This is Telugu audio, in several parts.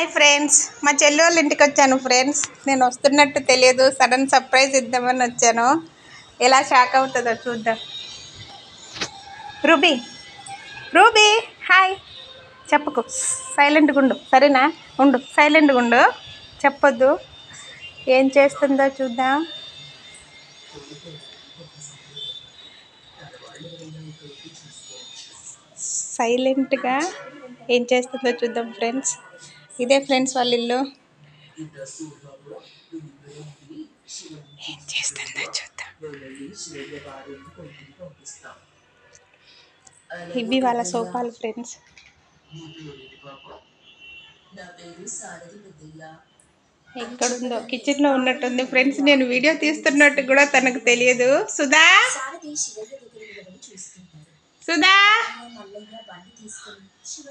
హాయ్ ఫ్రెండ్స్, మా చెల్లి వాళ్ళ ఇంటికి వచ్చాను ఫ్రెండ్స్. నేను వస్తున్నట్టు తెలియదు, సడన్ సర్ప్రైజ్ ఇద్దామని వచ్చాను. ఎలా షాక్ అవుతుందో చూద్దాం. రూబీ రూబీ హాయ్ చెప్పకు, సైలెంట్గా ఉండు సరేనా. ఉండు సైలెంట్గా ఉండు, చెప్పొద్దు. ఏం చేస్తుందో చూద్దాం. సైలెంట్గా ఏం చేస్తుందో చూద్దాం ఫ్రెండ్స్. ఇదే ఫ్రెండ్స్ వాళ్ళ ఇల్లు. ఏం చేస్తుందో చూద్దాం. ఇవి వాళ్ళ సోఫాలు ఫ్రెండ్స్. ఎక్కడుందో కిచెన్లో ఉన్నట్టుంది ఫ్రెండ్స్. నేను వీడియో తీస్తున్నట్టు కూడా తనకు తెలియదు. సుధా సుధా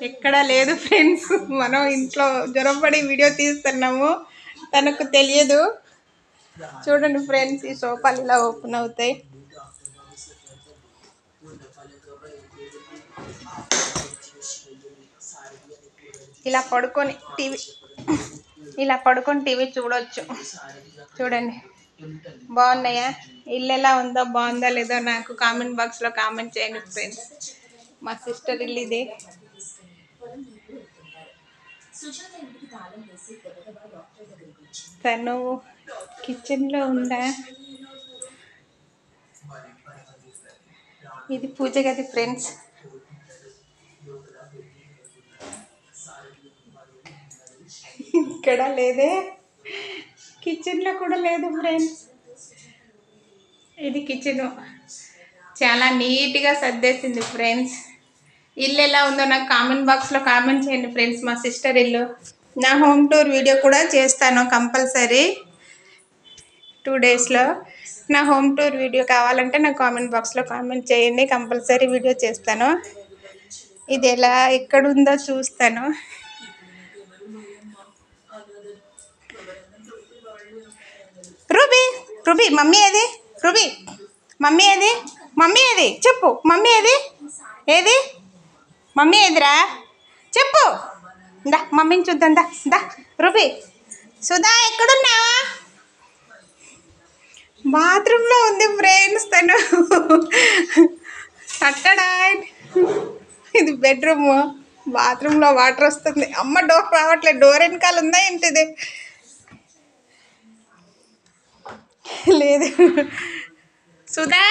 ఎక్కడా లేదు ఫ్రెండ్స్. మనం ఇంట్లో జ్వరపడి వీడియో తీస్తున్నాము, తనకు తెలియదు. చూడండి ఫ్రెండ్స్, ఈ సోఫాలు ఇలా ఓపెన్ అవుతాయి. ఇలా పడుకొని టీవీ చూడొచ్చు. చూడండి బాగున్నాయా? ఇల్లు ఎలా ఉందో, బాగుందా లేదో నాకు కామెంట్ బాక్స్లో కామెంట్ చేయండి ఫ్రెండ్స్. మా సిస్టర్ ఇల్లు ఇది. తను కిచెన్లో ఉందా? ఇది పూజ గది ఫ్రెండ్స్. ఇక్కడ లేదే, కిచెన్లో కూడా లేదు ఫ్రెండ్స్. ఇది కిచెను. చాలా నీట్గా సర్దేసింది ఫ్రెండ్స్. ఇల్లు ఎలా ఉందో నాకు కామెంట్ బాక్స్లో కామెంట్ చేయండి ఫ్రెండ్స్. మా సిస్టర్ ఇల్లు. నా హోమ్ టూర్ వీడియో కూడా చేస్తాను కంపల్సరీ 2 డేస్లో. నా హోమ్ టూర్ వీడియో కావాలంటే నా కామెంట్ బాక్స్లో కామెంట్ చేయండి, కంపల్సరీ వీడియో చేస్తాను. ఇది ఎలా ఎక్కడుందో చూస్తాను. రూబీ రూబీ మమ్మీ ఏది? రూబీ మమ్మీ ఏది? మమ్మీ ఏది చెప్పు. మమ్మీ ఏది? ఏది మమ్మీ ఏదిరా చెప్పు. దా మమ్మీని చూద్దాం. దా రూబీ. సుధా ఎక్కడున్నావా? బాత్రూంలో ఉంది ఫ్రెండ్స్ తను. అక్కడ ఇది బెడ్రూమ్. బాత్రూంలో వాటర్ వస్తుంది. అమ్మ డోర్ రావట్లేదు. డోర్ వెనకాల ఉందా ఏంటిది? లేదు. సుధా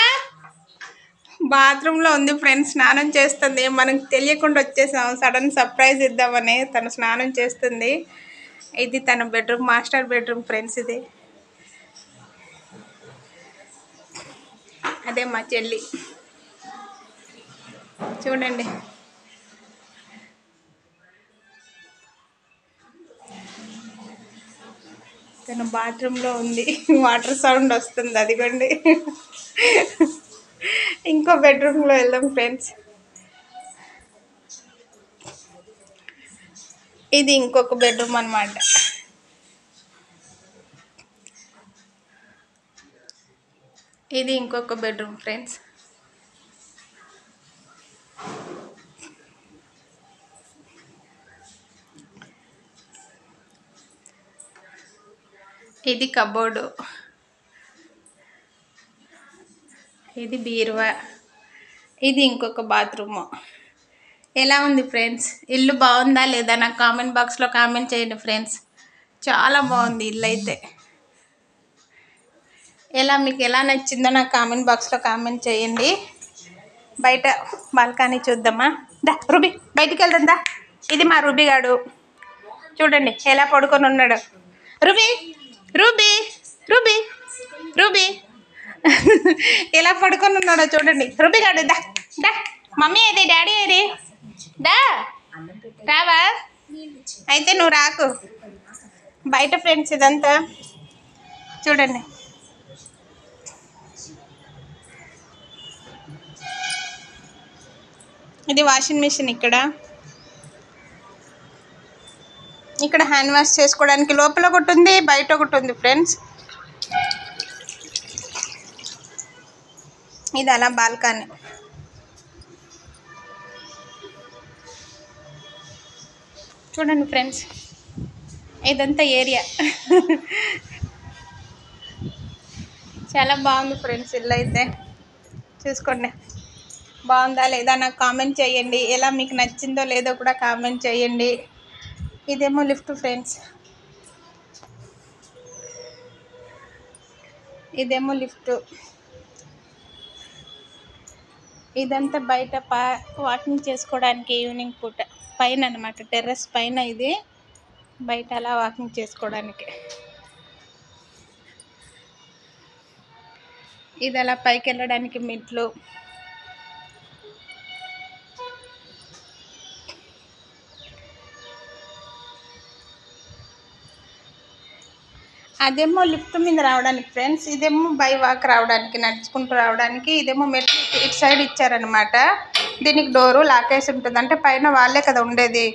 బాత్రూంలో ఉంది ఫ్రెండ్స్, స్నానం చేస్తుంది. మనకు తెలియకుండా వచ్చేసాం, సడన్ సర్ప్రైజ్ ఇద్దామని. తను స్నానం చేస్తుంది. ఇది తన బెడ్రూమ్, మాస్టర్ బెడ్రూమ్ ఫ్రెండ్స్. ఇది అదే మా చెల్లి. చూడండి తను బాత్రూంలో ఉంది. వాటర్ సౌండ్ వస్తుంది, అదిగోండి. ఇంకో బెడ్రూమ్లో వెళ్దాం ఫ్రెండ్స్. ఇది ఇంకొక బెడ్రూమ్ అన్నమాట. ఇది ఇంకొక బెడ్రూమ్ ఫ్రెండ్స్. ఇది కబోర్డు. ఇది బీరువా. ఇది ఇంకొక బాత్రూము. ఎలా ఉంది ఫ్రెండ్స్? ఇల్లు బాగుందా లేదా నాకు కామెంట్ బాక్స్లో కామెంట్ చేయండి ఫ్రెండ్స్. చాలా బాగుంది ఇల్లు అయితే. మీకు ఎలా నచ్చిందో నాకు కామెంట్ బాక్స్లో కామెంట్ చేయండి. బయట బాల్కనీ చూద్దామా? దా రూబీ బయటికి వెళ్దాం దా. ఇది మా రూబీ గాడు. చూడండి ఎలా పడుకొని ఉన్నాడు. రూబీ రూబీ రూబీ రూబీ ఎలా పడుకొని ఉన్నాడో చూడండి. రూబీ గాడు దా దా. మమ్మీ ఏది? డాడీ ఏది? దా రావా? అయితే నువ్వు రాకు. బయట ఫ్రెండ్స్ ఇదంతా చూడండి. ఇది వాషింగ్ మిషన్. ఇక్కడ హ్యాండ్ వాష్ చేసుకోవడానికి లోపల ఒకటి ఉంది, బయట ఒకటి ఉంది ఫ్రెండ్స్. ఇది అలా బాల్కనీ. చూడండి ఫ్రెండ్స్. ఇదంతా ఏరియా. చాలా బాగుంది ఫ్రెండ్స్, ఇల్లు అయితే చూసుకోండి. బాగుందా లేదా నాకు కామెంట్ చేయండి. ఎలా మీకు నచ్చిందో లేదో కూడా కామెంట్ చేయండి. ఇదేమో లిఫ్ట్ ఫ్రెండ్స్, ఇదేమో లిఫ్ట్. ఇదంతా బయట వాకింగ్ చేసుకోవడానికి ఈవినింగ్ పూట పైన అనమాట, టెర్రస్ పైన. ఇది బయట అలా వాకింగ్ చేసుకోవడానికి. ఇది అలా పైకి వెళ్ళడానికి మెట్లు. అదేమో లిఫ్ట్ మీద రావడానికి ఫ్రెండ్స్, ఇదేమో బై వాక్ రావడానికి, నడుచుకుంటూ రావడానికి. ఇదేమో మెట్లు ఇటు సైడ్ ఇచ్చారనమాట. దీనికి డోరు లాకేసి ఉంటుంది, అంటే పైన వాళ్ళే కదా ఉండేది.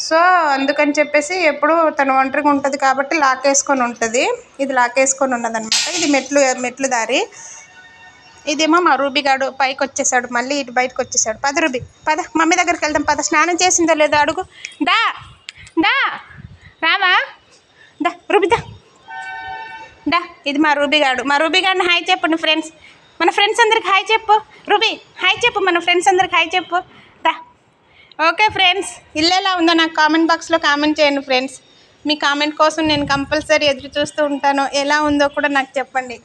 సో అందుకని చెప్పేసి ఎప్పుడు తను ఒంటరిగా ఉంటుంది కాబట్టి లాకేసుకొని ఉంటుంది. ఇది లాకేసుకొని ఉన్నదనమాట. ఇది మెట్లు దారి. ఇదేమో మా రూబీగాడు పైకి వచ్చేసాడు, మళ్ళీ ఇటు బయటకు వచ్చేసాడు. పద రూబీ పద, మమ్మీ దగ్గరికి వెళ్దాం పద. స్నానం చేసిందో లేదో అడుగు. దా దా రావా, దా రూబీ దా దా. ఇది మా రూబీగాడు. మా రూబీగాడిని హాయ్ చెప్పండి ఫ్రెండ్స్. మన ఫ్రెండ్స్ అందరికి హాయ్ చెప్పు. రూబీ హాయ్ చెప్పు, మన ఫ్రెండ్స్ అందరికి హాయ్ చెప్పు. దా. ఓకే ఫ్రెండ్స్, ఇల్లు ఎలా ఉందో నాకు కామెంట్ బాక్స్లో కామెంట్ చేయండి ఫ్రెండ్స్. మీ కామెంట్ కోసం నేను కంపల్సరీ ఎదురు చూస్తూ ఉంటాను. ఎలా ఉందో కూడా నాకు చెప్పండి.